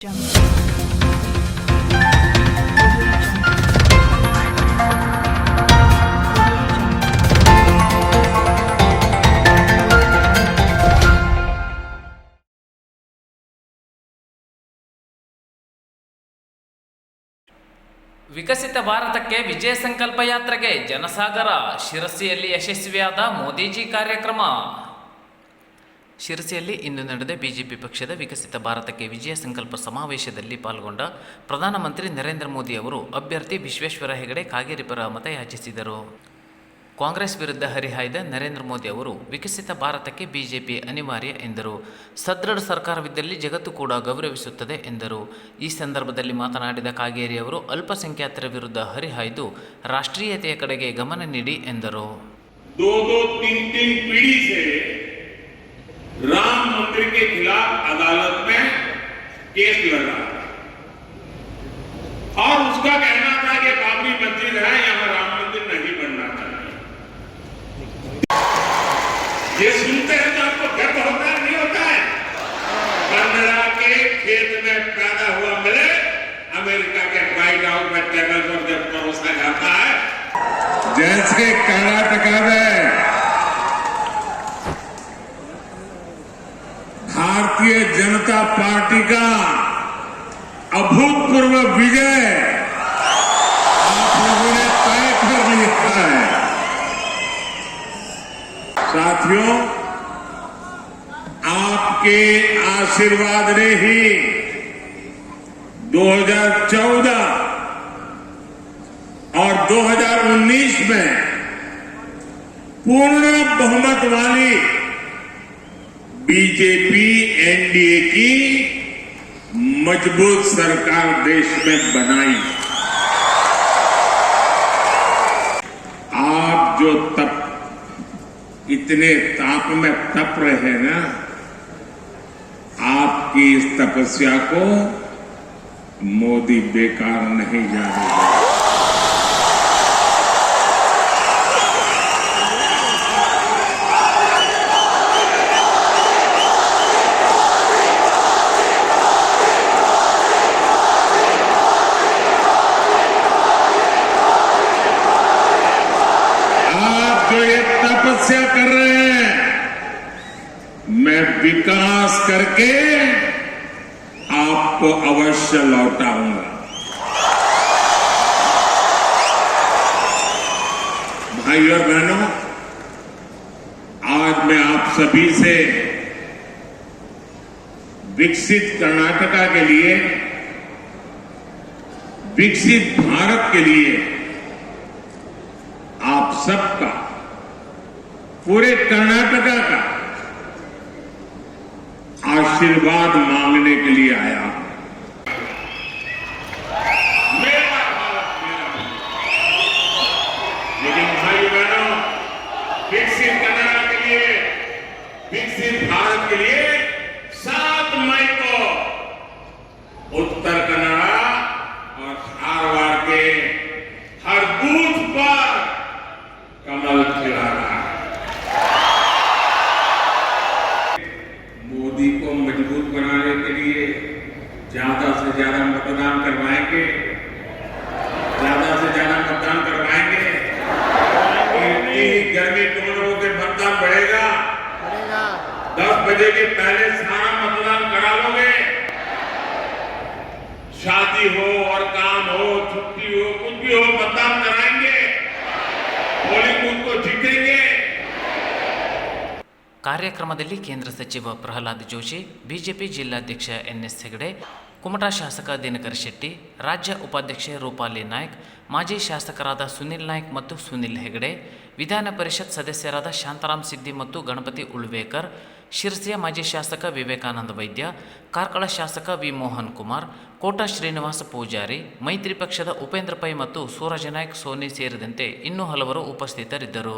ವಿಕಸಿತ ಭಾರತಕ್ಕೆ ವಿಜಯ ಸಂಕಲ್ಪ ಯಾತ್ರೆಗೆ ಜನಸಾಗರ ಶಿರಸಿಯಲ್ಲಿ ಯಶಸ್ವಿಯಾದ ಮೋದಿಜಿ ಕಾರ್ಯಕ್ರಮ. ಶಿರಸಿಯಲ್ಲಿ ಇಂದು ನಡೆದ ಬಿಜೆಪಿ ಪಕ್ಷದ ವಿಕಸಿತ ಭಾರತಕ್ಕೆ ವಿಜಯ ಸಂಕಲ್ಪ ಸಮಾವೇಶದಲ್ಲಿ ಪಾಲ್ಗೊಂಡ ಪ್ರಧಾನಮಂತ್ರಿ ನರೇಂದ್ರ ಮೋದಿ ಅವರು ಅಭ್ಯರ್ಥಿ ವಿಶ್ವೇಶ್ವರ ಹೆಗಡೆ ಕಾಗೇರಿ ಪರ ಮತಯಾಚಿಸಿದರು. ಕಾಂಗ್ರೆಸ್ ವಿರುದ್ಧ ಹರಿಹಾಯ್ದ ನರೇಂದ್ರ ಮೋದಿ ಅವರು ವಿಕಸಿತ ಭಾರತಕ್ಕೆ ಬಿಜೆಪಿ ಅನಿವಾರ್ಯ ಎಂದರು. ಸದೃಢ ಸರ್ಕಾರವಿದ್ದಲ್ಲಿ ಜಗತ್ತು ಕೂಡ ಗೌರವಿಸುತ್ತದೆ ಎಂದರು. ಈ ಸಂದರ್ಭದಲ್ಲಿ ಮಾತನಾಡಿದ ಕಾಗೇರಿ ಅವರು ಅಲ್ಪಸಂಖ್ಯಾತರ ವಿರುದ್ಧ ಹರಿಹಾಯ್ದು ರಾಷ್ಟ್ರೀಯತೆಯ ಕಡೆಗೆ ಗಮನ ನೀಡಿ ಎಂದರು. राम मंदिर के खिलाफ अदालत में केस लड़ा और उसका कहना था कि बाबरी मस्जिद है, यहां राम मंदिर नहीं बनना चाहिए. ये सुनते हैं तो आपको गर्व होता है, नहीं होता है? कनाडा के खेत में पैदा हुआ मिले अमेरिका के व्हाइट हाउस में टेबल पर जब परोसा जाता है, जैसे कर्नाटका में भारतीय जनता पार्टी का अभूतपूर्व विजय आप लोगों ने तय कर लिया है. साथियों, आपके आशीर्वाद ने ही 2014 और 2019 में पूर्ण बहुमत वाली बीजेपी एनडीए की मजबूत सरकार देश में बनाई. आप जो इतने ताप में तप रहे ना, आपकी इस तपस्या को मोदी बेकार नहीं जाने देगा. तपस्या कर रहे हैं, मैं विकास करके आपको अवश्य लौटाऊंगा. भाई और बहनों, आज मैं आप सभी से विकसित कर्नाटका के लिए, विकसित भारत के लिए आप सबका, पूरे कर्नाटका का आशीर्वाद मांगने के लिए आया. मेरा भारत मेरा. लेकिन भाई बहनों, विकसित कर्नाटका के लिए, विकसित भारत के लिए 7 मई को उत्तर कन्नड़ा और धारवाड़ के हर बूथ पर कमल खिला रहा है. मोदी को मजबूत बनाने के लिए ज्यादा से ज्यादा मतदान करवाएंगे, ज्यादा से ज्यादा मतदान करवाएंगे. इतनी गर्मी दोनों के मतदान बढ़ेगा. 10 बजे के पहले सारा मतदान करा लोगे. शादी हो और काम हो, छुट्टी हो, कुछ भी हो, मतदान कराएंगे. पोलिंग बूथ को जीतेंगे. ಕಾರ್ಯಕ್ರಮದಲ್ಲಿ ಕೇಂದ್ರ ಸಚಿವ ಪ್ರಹ್ಲಾದ್ ಜೋಶಿ, ಬಿಜೆಪಿ ಜಿಲ್ಲಾಧ್ಯಕ್ಷ ಎನ್ಎಸ್ ಹೆಗಡೆ, ಕುಮಟಾ ಶಾಸಕ ದಿನಕರ್ ಶೆಟ್ಟಿ, ರಾಜ್ಯ ಉಪಾಧ್ಯಕ್ಷೆ ರೂಪಾಲಿ ನಾಯ್ಕ್, ಮಾಜಿ ಶಾಸಕರಾದ ಸುನಿಲ್ ನಾಯ್ಕ್ ಮತ್ತು ಸುನಿಲ್ ಹೆಗಡೆ, ವಿಧಾನ ಪರಿಷತ್ ಸದಸ್ಯರಾದ ಶಾಂತಾರಾಮ್ ಸಿದ್ದಿ ಮತ್ತು ಗಣಪತಿ ಉಳ್ವೇಕರ್, ಶಿರಸಿಯ ಮಾಜಿ ಶಾಸಕ ವಿವೇಕಾನಂದ ವೈದ್ಯ, ಕಾರ್ಕಳ ಶಾಸಕ ವಿ ಮೋಹನ್ ಕುಮಾರ್, ಕೋಟಾ ಶ್ರೀನಿವಾಸ ಪೂಜಾರಿ, ಮೈತ್ರಿ ಪಕ್ಷದ ಉಪೇಂದ್ರ ಪೈ ಮತ್ತು ಸೂರಜ ನಾಯ್ಕ್ ಸೋನಿ ಸೇರಿದಂತೆ ಇನ್ನೂ ಹಲವರು ಉಪಸ್ಥಿತರಿದ್ದರು.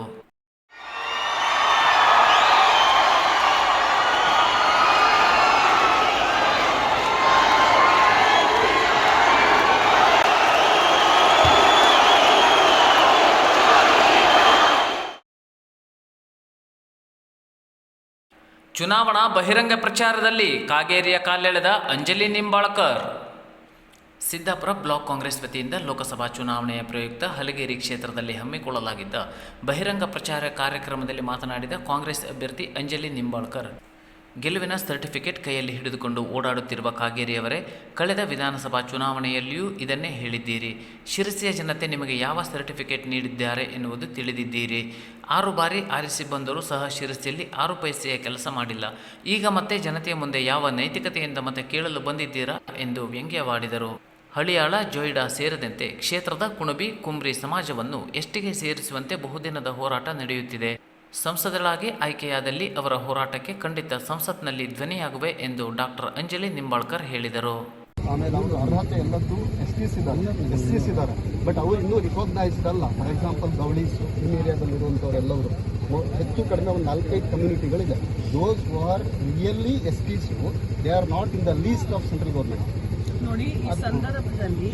ಚುನಾವಣಾ ಬಹಿರಂಗ ಪ್ರಚಾರದಲ್ಲಿ ಕಾಗೇರಿಯ ಕಾಲೆಳೆದ ಅಂಜಲಿ ನಿಂಬಾಳ್ಕರ್. ಸಿದ್ದಾಪುರ ಬ್ಲಾಕ್ ಕಾಂಗ್ರೆಸ್ ವತಿಯಿಂದ ಲೋಕಸಭಾ ಚುನಾವಣೆಯ ಪ್ರಯುಕ್ತ ಹಲಗೇರಿ ಕ್ಷೇತ್ರದಲ್ಲಿ ಹಮ್ಮಿಕೊಳ್ಳಲಾಗಿದ್ದ ಬಹಿರಂಗ ಪ್ರಚಾರ ಕಾರ್ಯಕ್ರಮದಲ್ಲಿ ಮಾತನಾಡಿದ ಕಾಂಗ್ರೆಸ್ ಅಭ್ಯರ್ಥಿ ಅಂಜಲಿ ನಿಂಬಾಳ್ಕರ್, ಗೆಲುವಿನ ಸರ್ಟಿಫಿಕೇಟ್ ಕೈಯಲ್ಲಿ ಹಿಡಿದುಕೊಂಡು ಓಡಾಡುತ್ತಿರುವ ಕಾಗೇರಿಯವರೇ, ಕಳೆದ ವಿಧಾನಸಭಾ ಚುನಾವಣೆಯಲ್ಲಿಯೂ ಇದನ್ನೇ ಹೇಳಿದ್ದೀರಿ. ಶಿರಸಿಯ ಜನತೆ ನಿಮಗೆ ಯಾವ ಸರ್ಟಿಫಿಕೇಟ್ ನೀಡಿದ್ದಾರೆ ಎನ್ನುವುದು ತಿಳಿದಿದ್ದೀರಿ. 6 ಬಾರಿ ಆರಿಸಿ ಬಂದರೂ ಸಹ ಶಿರಸಿಯಲ್ಲಿ 6 ಪೈಸೆಯ ಕೆಲಸ ಮಾಡಿಲ್ಲ. ಈಗ ಮತ್ತೆ ಜನತೆಯ ಮುಂದೆ ಯಾವ ನೈತಿಕತೆಯಿಂದ ಮತ್ತೆ ಕೇಳಲು ಬಂದಿದ್ದೀರಾ ಎಂದು ವ್ಯಂಗ್ಯವಾಡಿದರು. ಹಳಿಯಾಳ, ಜೊಯ್ಡಾ ಸೇರಿದಂತೆ ಕ್ಷೇತ್ರದ ಕುಣಬಿ, ಕುಂಬ್ರಿ ಸಮಾಜವನ್ನು ಎಸ್ಟಿಗೆ ಸೇರಿಸುವಂತೆ ಬಹುದಿನದ ಹೋರಾಟ ನಡೆಯುತ್ತಿದೆ. ಸಂಸದರಾಗಿ ಆಯ್ಕೆಯಾದಲ್ಲಿ ಅವರ ಹೋರಾಟಕ್ಕೆ ಖಂಡಿತ ಸಂಸತ್ನಲ್ಲಿ ಧ್ವನಿಯಾಗುವೆ ಎಂದು ಡಾಕ್ಟರ್ ಅಂಜಲಿ ನಿಂಬಾಳ್ಕರ್ ಹೇಳಿದರು. ಆಮೇಲೆ ಅವರು ಅರ್ಹತೆ ಎಲ್ಲದ್ದು ಎಸ್ ಇದ್ದಾರೆ, ಬಟ್ ಅವರು ಇನ್ನೂ ರಿಕಾಗ್ನೈಸ್ಡ್ ಅಲ್ಲ. ಫಾರ್ ಎಕ್ಸಾಂಪಲ್ ಗವಳೀಸ್ ಈ ಏರಿಯಾದಲ್ಲಿರುವಂಥವರೆಲ್ಲವರು ಹೆಚ್ಚು ಕಡಿಮೆ ಒಂದು 4-5 ಕಮ್ಯುನಿಟಿಗಳಿದೆ. Those who are really STs, they are not in the list of central government. ನೋಡಿ, ಈ ಸಂದರ್ಭದಲ್ಲಿ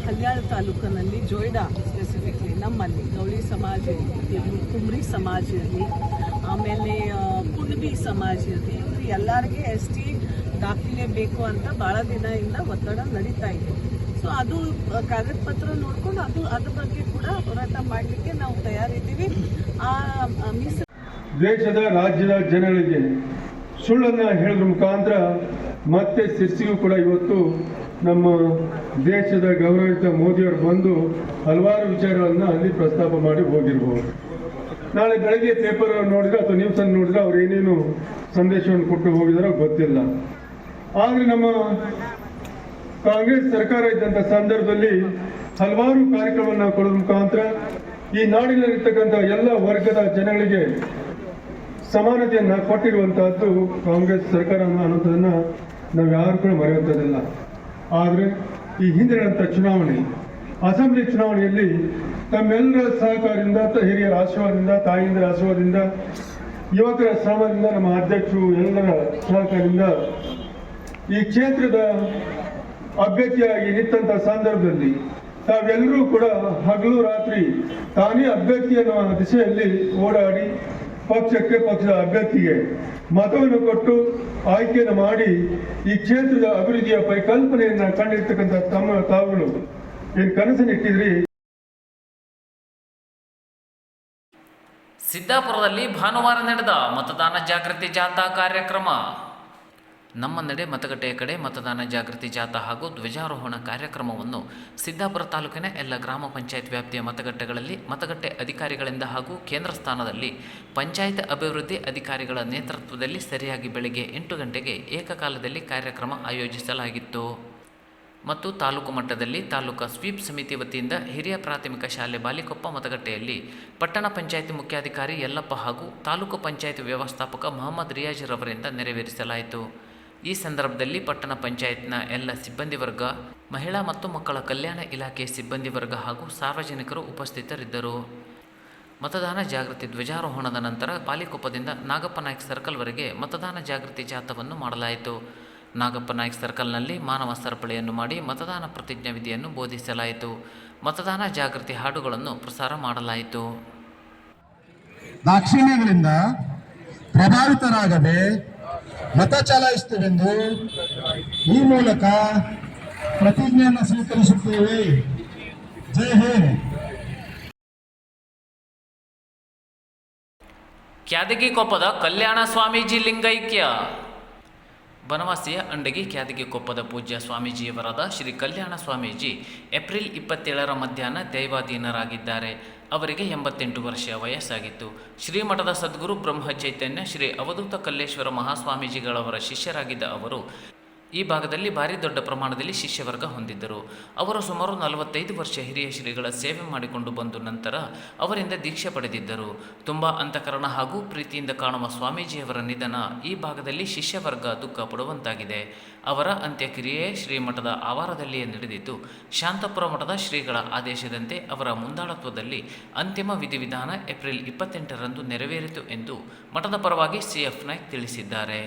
ಹಲ್ಯಾಳ ತಾಲೂಕಿನಲ್ಲಿ ಜೊಯ್ಡಾ ಸ್ಪೆಸಿಫಿಕ್ಲಿ ನಮ್ಮಲ್ಲಿ ಗೌಳಿ ಸಮಾಜ ಇರಲಿ, ಕುಮ್ರಿ ಸಮಾಜ ಇರಲಿ, ಆಮೇಲೆ ಕುಣಬಿ ಸಮಾಜ ಇರಲಿ, ಇವರು ಎಲ್ಲರಿಗೆ ST ದಾಖಲೆ ಬೇಕು ಅಂತ ಭಾಳ ದಿನದಿಂದ ಒತ್ತಡ ನಡೀತಾ ಇದೆ. ಸೊ ಅದು ಕಾಗದ ಪತ್ರ ನೋಡ್ಕೊಂಡು ಅದ್ರ ಬಗ್ಗೆ ಕೂಡ ಹೋರಾಟ ಮಾಡಲಿಕ್ಕೆ ನಾವು ತಯಾರಿದ್ದೀವಿ. ದೇಶದ ರಾಜ್ಯದ ಜನಗಳಿಗೆ ಸುಳ್ಳನ್ನು ಹೇಳೋದ್ರ ಮುಖಾಂತರ ಮತ್ತೆ ಸಿರ್ಸಿಗೂ ಕೂಡ ಇವತ್ತು ನಮ್ಮ ದೇಶದ ಗೌರವಿತ ಮೋದಿಯವರು ಬಂದು ಹಲವಾರು ವಿಚಾರಗಳನ್ನು ಅಲ್ಲಿ ಪ್ರಸ್ತಾಪ ಮಾಡಿ ಹೋಗಿರ್ಬೋದು. ನಾಳೆ ಬೆಳಗ್ಗೆ ಪೇಪರ್ ನೋಡಿದ್ರೆ ಅಥವಾ ನ್ಯೂಸನ್ನು ನೋಡಿದ್ರೆ ಅವ್ರು ಏನೇನು ಸಂದೇಶವನ್ನು ಕೊಟ್ಟು ಹೋಗಿದಾರೋ ಗೊತ್ತಿಲ್ಲ. ಆದರೆ ನಮ್ಮ ಕಾಂಗ್ರೆಸ್ ಸರ್ಕಾರ ಇದ್ದಂಥ ಸಂದರ್ಭದಲ್ಲಿ ಹಲವಾರು ಕಾರ್ಯಕ್ರಮವನ್ನು ಕೊಡೋದ್ರ ಮುಖಾಂತರ ಈ ನಾಡಿನಲ್ಲಿರ್ತಕ್ಕಂಥ ಎಲ್ಲ ವರ್ಗದ ಜನಗಳಿಗೆ ಸಮಾನತೆಯನ್ನು ಕೊಟ್ಟಿರುವಂತಹದ್ದು ಕಾಂಗ್ರೆಸ್ ಸರ್ಕಾರ ಅನ್ನೋದನ್ನು ನಾವು ಯಾರು ಕೂಡ ಮರೆಯುವಂಥದ್ದಿಲ್ಲ. ಆದರೆ ಈ ಹಿಂದಿನಂಥ ಚುನಾವಣೆ, ಅಸೆಂಬ್ಲಿ ಚುನಾವಣೆಯಲ್ಲಿ ತಮ್ಮೆಲ್ಲರ ಸಹಕಾರದಿಂದ, ಹಿರಿಯರ ಆಶೀರ್ವಾದದಿಂದ, ತಾಯಿಯಂದಿರ ಆಶೀರ್ವಾದದಿಂದ, ಯುವಕರ ಶ್ರಮದಿಂದ, ನಮ್ಮ ಅಧ್ಯಕ್ಷರು ಎಲ್ಲರ ಸಹಕಾರದಿಂದ ಈ ಕ್ಷೇತ್ರದ ಅಭ್ಯರ್ಥಿಯಾಗಿ ನಿಂತ ಸಂದರ್ಭದಲ್ಲಿ ತಾವೆಲ್ಲರೂ ಕೂಡ ಹಗಲು ರಾತ್ರಿ ತಾನೇ ಅಭ್ಯರ್ಥಿ ಅನ್ನುವ ದಿಶೆಯಲ್ಲಿ ಓಡಾಡಿ ಪಕ್ಷದ ಅಭ್ಯರ್ಥಿಗೆ ಮತವನ್ನು ಕೊಟ್ಟು ಆಯ್ಕೆಯನ್ನು ಮಾಡಿ ಈ ಕ್ಷೇತ್ರದ ಅಭಿವೃದ್ಧಿಯ ಪರಿಕಲ್ಪನೆಯನ್ನ ಕಂಡಿರ್ತಕ್ಕಂಥ ತಾವುಗಳು ಏನು ಕನಸನ್ನಿಟ್ಟಿದ್ರಿ. ಸಿದ್ದಾಪುರದಲ್ಲಿ ಭಾನುವಾರ ನಡೆದ ಮತದಾನ ಜಾಗೃತಿ ಜಾಥಾ ಕಾರ್ಯಕ್ರಮ. ನಮ್ಮ ನಡೆ ಮತಗಟ್ಟೆಯ ಕಡೆ ಮತದಾನ ಜಾಗೃತಿ ಜಾಥಾ ಹಾಗೂ ಧ್ವಜಾರೋಹಣ ಕಾರ್ಯಕ್ರಮವನ್ನು ಸಿದ್ದಾಪುರ ತಾಲೂಕಿನ ಎಲ್ಲ ಗ್ರಾಮ ಪಂಚಾಯತ್ ವ್ಯಾಪ್ತಿಯ ಮತಗಟ್ಟೆಗಳಲ್ಲಿ ಮತಗಟ್ಟೆ ಅಧಿಕಾರಿಗಳಿಂದ ಹಾಗೂ ಕೇಂದ್ರ ಸ್ಥಾನದಲ್ಲಿ ಪಂಚಾಯತ್ ಅಭಿವೃದ್ಧಿ ಅಧಿಕಾರಿಗಳ ನೇತೃತ್ವದಲ್ಲಿ ಸರಿಯಾಗಿ ಬೆಳಗ್ಗೆ 8 ಗಂಟೆಗೆ ಏಕಕಾಲದಲ್ಲಿ ಕಾರ್ಯಕ್ರಮ ಆಯೋಜಿಸಲಾಗಿತ್ತು. ಮತ್ತು ತಾಲೂಕು ಮಟ್ಟದಲ್ಲಿ ತಾಲೂಕಾ ಸ್ವೀಪ್ ಸಮಿತಿ ವತಿಯಿಂದ ಹಿರಿಯ ಪ್ರಾಥಮಿಕ ಶಾಲೆ ಬಾಲಿಕೊಪ್ಪ ಮತಗಟ್ಟೆಯಲ್ಲಿ ಪಟ್ಟಣ ಪಂಚಾಯತ್ ಮುಖ್ಯಾಧಿಕಾರಿ ಯಲ್ಲಪ್ಪ ಹಾಗೂ ತಾಲೂಕು ಪಂಚಾಯತ್ ವ್ಯವಸ್ಥಾಪಕ ಮೊಹಮ್ಮದ್ ರಿಯಾಜ್ ರವರಿಂದ ನೆರವೇರಿಸಲಾಯಿತು. ಈ ಸಂದರ್ಭದಲ್ಲಿ ಪಟ್ಟಣ ಪಂಚಾಯತ್ನ ಎಲ್ಲ ಸಿಬ್ಬಂದಿ ವರ್ಗ, ಮಹಿಳಾ ಮತ್ತು ಮಕ್ಕಳ ಕಲ್ಯಾಣ ಇಲಾಖೆ ಸಿಬ್ಬಂದಿ ವರ್ಗ ಹಾಗೂ ಸಾರ್ವಜನಿಕರು ಉಪಸ್ಥಿತರಿದ್ದರು. ಮತದಾನ ಜಾಗೃತಿ ಧ್ವಜಾರೋಹಣದ ನಂತರ ಬಾಲಿಕೊಪ್ಪದಿಂದ ನಾಗಪ್ಪ ನಾಯ್ಕ ಸರ್ಕಲ್ವರೆಗೆ ಮತದಾನ ಜಾಗೃತಿ ಜಾಥಾವನ್ನು ಮಾಡಲಾಯಿತು. ನಾಗಪ್ಪ ನಾಯ್ಕ ಸರ್ಕಲ್ನಲ್ಲಿ ಮಾನವ ಸರಪಳಿಯನ್ನು ಮಾಡಿ ಮತದಾನ ಪ್ರತಿಜ್ಞಾ ವಿಧಿಯನ್ನು ಬೋಧಿಸಲಾಯಿತು. ಮತದಾನ ಜಾಗೃತಿ ಹಾಡುಗಳನ್ನು ಪ್ರಸಾರ ಮಾಡಲಾಯಿತು. ದಾಕ್ಷಿಣ್ಯಗಳಿಂದ ಪ್ರಭಾವಿತರಾಗದೆ ಮತ ಚಲಾಯಿಸುತ್ತೇವೆಂದು ಈ ಮೂಲಕ ಪ್ರತಿಜ್ಞೆಯನ್ನು ಸ್ವೀಕರಿಸುತ್ತೇವೆ. ಜೈ ಹಿಂದ್. ಕ್ಯಾದಗಿಕೊಪ್ಪದ ಕಲ್ಯಾಣ ಸ್ವಾಮೀಜಿ ಲಿಂಗೈಕ್ಯ. ಬನವಾಸಿಯ ಅಂಡಗಿ ಕ್ಯಾದಗಿಕೊಪ್ಪದ ಪೂಜ್ಯ ಸ್ವಾಮೀಜಿಯವರಾದ ಶ್ರೀ ಕಲ್ಯಾಣ ಸ್ವಾಮೀಜಿ ಏಪ್ರಿಲ್ 27ರ ಮಧ್ಯಾಹ್ನ ದೈವಾಧೀನರಾಗಿದ್ದಾರೆ. ಅವರಿಗೆ 88 ವರ್ಷ ವಯಸ್ಸಾಗಿತ್ತು. ಶ್ರೀಮಠದ ಸದ್ಗುರು ಬ್ರಹ್ಮ ಚೈತನ್ಯ ಶ್ರೀ ಅವಧೂತ ಕಲ್ಲೇಶ್ವರ ಮಹಾಸ್ವಾಮೀಜಿಗಳವರ ಶಿಷ್ಯರಾಗಿದ್ದ ಅವರು ಈ ಭಾಗದಲ್ಲಿ ಭಾರಿ ದೊಡ್ಡ ಪ್ರಮಾಣದಲ್ಲಿ ಶಿಷ್ಯವರ್ಗ ಹೊಂದಿದ್ದರು. ಅವರು ಸುಮಾರು 45 ವರ್ಷ ಹಿರಿಯ ಶ್ರೀಗಳ ಸೇವೆ ಮಾಡಿಕೊಂಡು ಬಂದು ನಂತರ ಅವರಿಂದ ದೀಕ್ಷೆ ಪಡೆದಿದ್ದರು. ತುಂಬ ಅಂತಃಕರಣ ಹಾಗೂ ಪ್ರೀತಿಯಿಂದ ಕಾಣುವ ಸ್ವಾಮೀಜಿಯವರ ನಿಧನ ಈ ಭಾಗದಲ್ಲಿ ಶಿಷ್ಯವರ್ಗ ದುಃಖ ಪಡುವಂತಾಗಿದೆ. ಅವರ ಅಂತ್ಯಕ್ರಿಯೆ ಶ್ರೀಮಠದ ಆವಾರದಲ್ಲಿಯೇ ನಡೆದಿದ್ದು, ಶಾಂತಪುರ ಮಠದ ಶ್ರೀಗಳ ಆದೇಶದಂತೆ ಅವರ ಮುಂದಾಳತ್ವದಲ್ಲಿ ಅಂತಿಮ ವಿಧಿವಿಧಾನ ಏಪ್ರಿಲ್ 28ರಂದು ನೆರವೇರಿತು ಎಂದು ಮಠದ ಪರವಾಗಿ CF ನಾಯ್ಕ್ ತಿಳಿಸಿದ್ದಾರೆ.